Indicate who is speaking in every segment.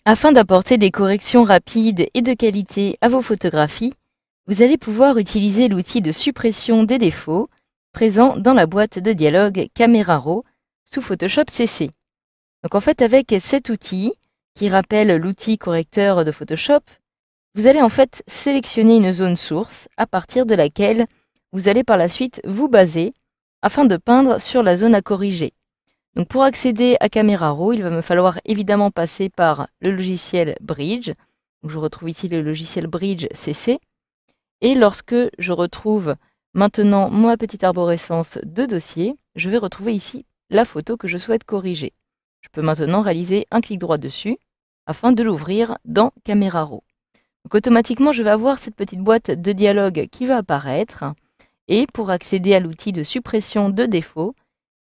Speaker 1: Afin d'apporter des corrections rapides et de qualité à vos photographies, vous allez pouvoir utiliser l'outil de suppression des défauts présent dans la boîte de dialogue Camera Raw sous Photoshop CC. Donc en fait, avec cet outil, qui rappelle l'outil correcteur de Photoshop, vous allez en fait sélectionner une zone source à partir de laquelle vous allez par la suite vous baser afin de peindre sur la zone à corriger. Donc pour accéder à Camera Raw, il va me falloir évidemment passer par le logiciel Bridge. Donc je retrouve ici le logiciel Bridge CC. Et lorsque je retrouve maintenant ma petite arborescence de dossier, je vais retrouver ici la photo que je souhaite corriger. Je peux maintenant réaliser un clic droit dessus afin de l'ouvrir dans Camera Raw. Donc automatiquement, je vais avoir cette petite boîte de dialogue qui va apparaître. Et pour accéder à l'outil de suppression de défauts,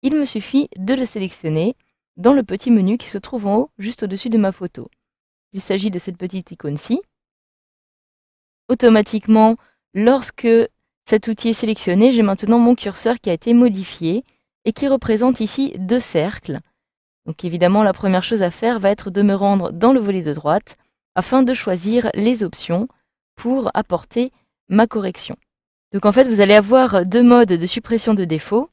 Speaker 1: il me suffit de le sélectionner dans le petit menu qui se trouve en haut, juste au-dessus de ma photo. Il s'agit de cette petite icône-ci. Automatiquement, lorsque cet outil est sélectionné, j'ai maintenant mon curseur qui a été modifié et qui représente ici deux cercles. Donc évidemment, la première chose à faire va être de me rendre dans le volet de droite afin de choisir les options pour apporter ma correction. Donc en fait, vous allez avoir deux modes de suppression de défauts.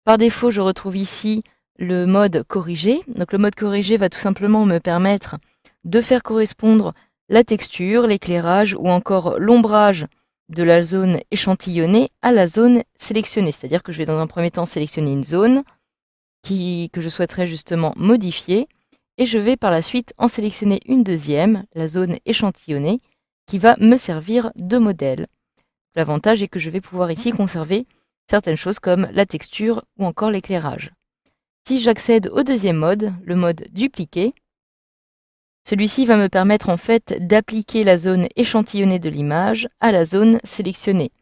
Speaker 1: Par défaut, je retrouve ici le mode corrigé. Donc le mode corrigé va tout simplement me permettre de faire correspondre la texture, l'éclairage ou encore l'ombrage de la zone échantillonnée à la zone sélectionnée. C'est-à-dire que je vais dans un premier temps sélectionner une zone que je souhaiterais justement modifier et je vais par la suite en sélectionner une deuxième, la zone échantillonnée, qui va me servir de modèle. L'avantage est que je vais pouvoir ici conserver certaines choses comme la texture ou encore l'éclairage. Si j'accède au deuxième mode, le mode dupliquer, celui-ci va me permettre en fait d'appliquer la zone échantillonnée de l'image à la zone sélectionnée.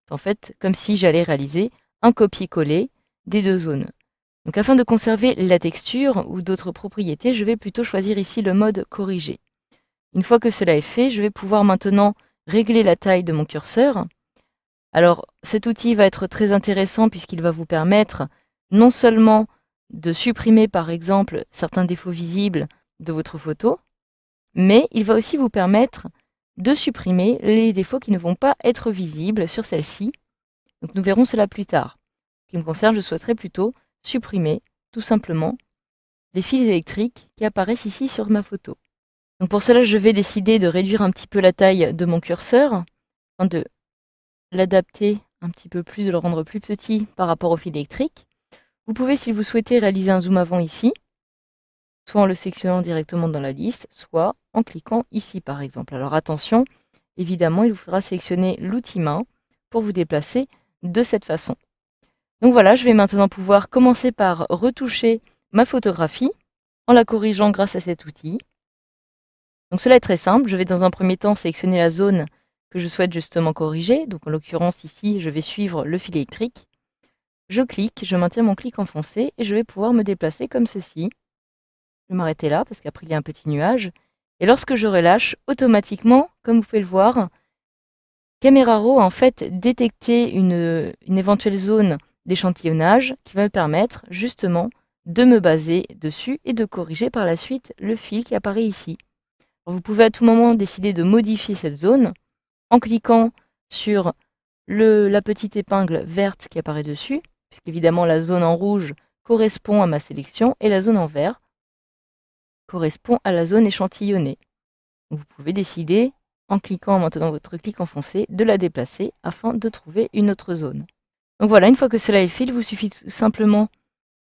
Speaker 1: En fait, comme si j'allais réaliser un copier-coller des deux zones. Donc afin de conserver la texture ou d'autres propriétés, je vais plutôt choisir ici le mode corriger. Une fois que cela est fait, je vais pouvoir maintenant régler la taille de mon curseur. Alors cet outil va être très intéressant puisqu'il va vous permettre non seulement de supprimer par exemple certains défauts visibles de votre photo, mais il va aussi vous permettre de supprimer les défauts qui ne vont pas être visibles sur celle-ci. Donc nous verrons cela plus tard. En ce qui me concerne, je souhaiterais plutôt supprimer tout simplement les fils électriques qui apparaissent ici sur ma photo. Donc pour cela, je vais décider de réduire un petit peu la taille de mon curseur, afin de l'adapter un petit peu plus, de le rendre plus petit par rapport au fil électrique. Vous pouvez, si vous souhaitez, réaliser un zoom avant ici, soit en le sélectionnant directement dans la liste, soit en cliquant ici par exemple. Alors attention, évidemment, il vous faudra sélectionner l'outil main pour vous déplacer de cette façon. Donc voilà, je vais maintenant pouvoir commencer par retoucher ma photographie en la corrigeant grâce à cet outil. Donc cela est très simple, je vais dans un premier temps sélectionner la zone que je souhaite justement corriger. Donc en l'occurrence ici, je vais suivre le fil électrique. Je clique, je maintiens mon clic enfoncé et je vais pouvoir me déplacer comme ceci. Je vais m'arrêter là parce qu'après il y a un petit nuage. Et lorsque je relâche, automatiquement, comme vous pouvez le voir, Camera Raw a en fait détecté une éventuelle zone d'échantillonnage qui va me permettre justement de me baser dessus et de corriger par la suite le fil qui apparaît ici. Alors, vous pouvez à tout moment décider de modifier cette zone en cliquant sur la petite épingle verte qui apparaît dessus, puisqu'évidemment la zone en rouge correspond à ma sélection et la zone en vert correspond à la zone échantillonnée. Vous pouvez décider, en cliquant, en maintenant votre clic enfoncé, de la déplacer afin de trouver une autre zone. Donc voilà, une fois que cela est fait, il vous suffit tout simplement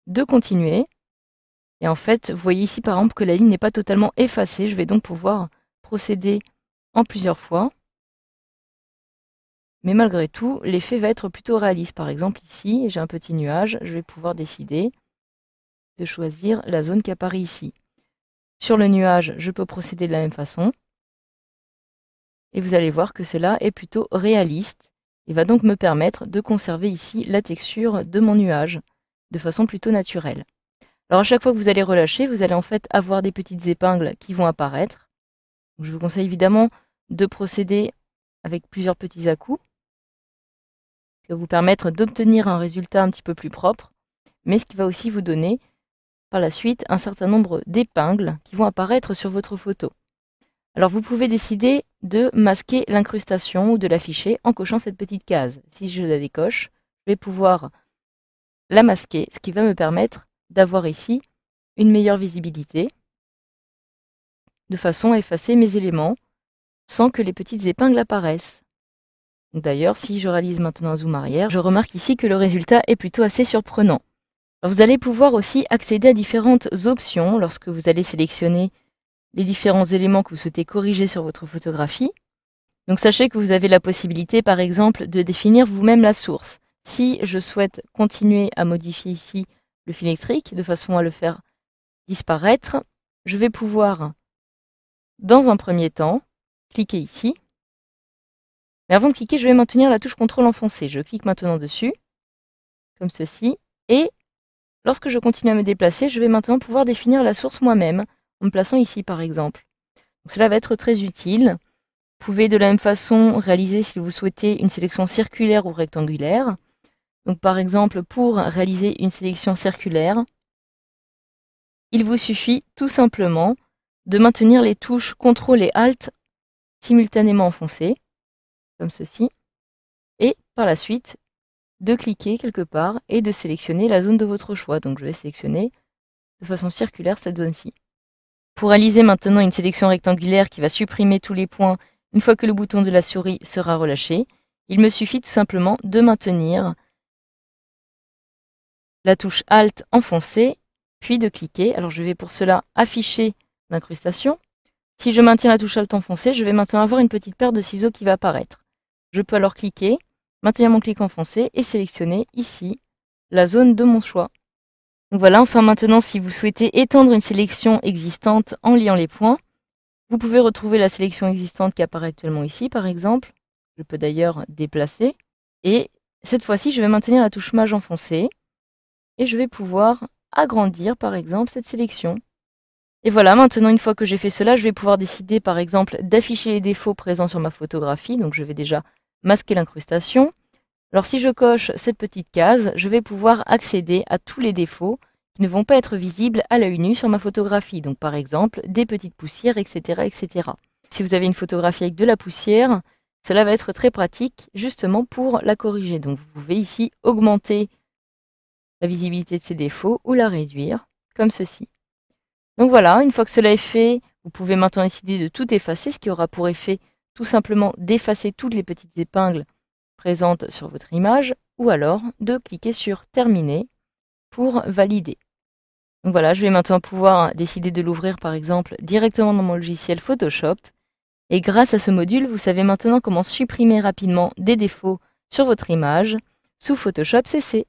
Speaker 1: de continuer. Et en fait, vous voyez ici par exemple que la ligne n'est pas totalement effacée. Je vais donc pouvoir procéder en plusieurs fois. Mais malgré tout, l'effet va être plutôt réaliste. Par exemple, ici, j'ai un petit nuage. Je vais pouvoir décider de choisir la zone qui apparaît ici. Sur le nuage, je peux procéder de la même façon. Et vous allez voir que cela est plutôt réaliste et va donc me permettre de conserver ici la texture de mon nuage de façon plutôt naturelle. Alors à chaque fois que vous allez relâcher, vous allez en fait avoir des petites épingles qui vont apparaître. Donc, je vous conseille évidemment de procéder avec plusieurs petits à-coups, qui va vous permettre d'obtenir un résultat un petit peu plus propre, mais ce qui va aussi vous donner par la suite un certain nombre d'épingles qui vont apparaître sur votre photo. Alors vous pouvez décider de masquer l'incrustation ou de l'afficher en cochant cette petite case. Si je la décoche, je vais pouvoir la masquer, ce qui va me permettre d'avoir ici une meilleure visibilité, de façon à effacer mes éléments sans que les petites épingles apparaissent. D'ailleurs, si je réalise maintenant un zoom arrière, je remarque ici que le résultat est plutôt assez surprenant. Alors, vous allez pouvoir aussi accéder à différentes options lorsque vous allez sélectionner les différents éléments que vous souhaitez corriger sur votre photographie. Donc sachez que vous avez la possibilité, par exemple, de définir vous-même la source. Si je souhaite continuer à modifier ici le fil électrique de façon à le faire disparaître, je vais pouvoir, dans un premier temps, cliquer ici. Mais avant de cliquer, je vais maintenir la touche CTRL enfoncée. Je clique maintenant dessus, comme ceci, et lorsque je continue à me déplacer, je vais maintenant pouvoir définir la source moi-même, en me plaçant ici par exemple. Donc, cela va être très utile. Vous pouvez de la même façon réaliser, si vous souhaitez, une sélection circulaire ou rectangulaire. Donc par exemple, pour réaliser une sélection circulaire, il vous suffit tout simplement de maintenir les touches CTRL et ALT simultanément enfoncées, comme ceci, et par la suite, de cliquer quelque part et de sélectionner la zone de votre choix. Donc je vais sélectionner de façon circulaire cette zone-ci. Pour réaliser maintenant une sélection rectangulaire qui va supprimer tous les points une fois que le bouton de la souris sera relâché, il me suffit tout simplement de maintenir la touche Alt enfoncée, puis de cliquer. Alors je vais pour cela afficher l'incrustation. Si je maintiens la touche Alt enfoncée, je vais maintenant avoir une petite paire de ciseaux qui va apparaître. Je peux alors cliquer, maintenir mon clic enfoncé et sélectionner ici la zone de mon choix. Donc voilà, enfin maintenant, si vous souhaitez étendre une sélection existante en liant les points, vous pouvez retrouver la sélection existante qui apparaît actuellement ici, par exemple. Je peux d'ailleurs déplacer. Et cette fois-ci, je vais maintenir la touche Maj enfoncée. Et je vais pouvoir agrandir, par exemple, cette sélection. Et voilà, maintenant, une fois que j'ai fait cela, je vais pouvoir décider, par exemple, d'afficher les défauts présents sur ma photographie. Donc je vais déjà masquer l'incrustation. Alors si je coche cette petite case, je vais pouvoir accéder à tous les défauts qui ne vont pas être visibles à l'œil nu sur ma photographie. Donc par exemple, des petites poussières, etc., etc. Si vous avez une photographie avec de la poussière, cela va être très pratique justement pour la corriger. Donc vous pouvez ici augmenter la visibilité de ces défauts ou la réduire, comme ceci. Donc voilà, une fois que cela est fait, vous pouvez maintenant décider de tout effacer, ce qui aura pour effet tout simplement d'effacer toutes les petites épingles présentes sur votre image, ou alors de cliquer sur Terminer pour valider. Donc voilà, je vais maintenant pouvoir décider de l'ouvrir par exemple directement dans mon logiciel Photoshop. Et grâce à ce module, vous savez maintenant comment supprimer rapidement des défauts sur votre image sous Photoshop CC.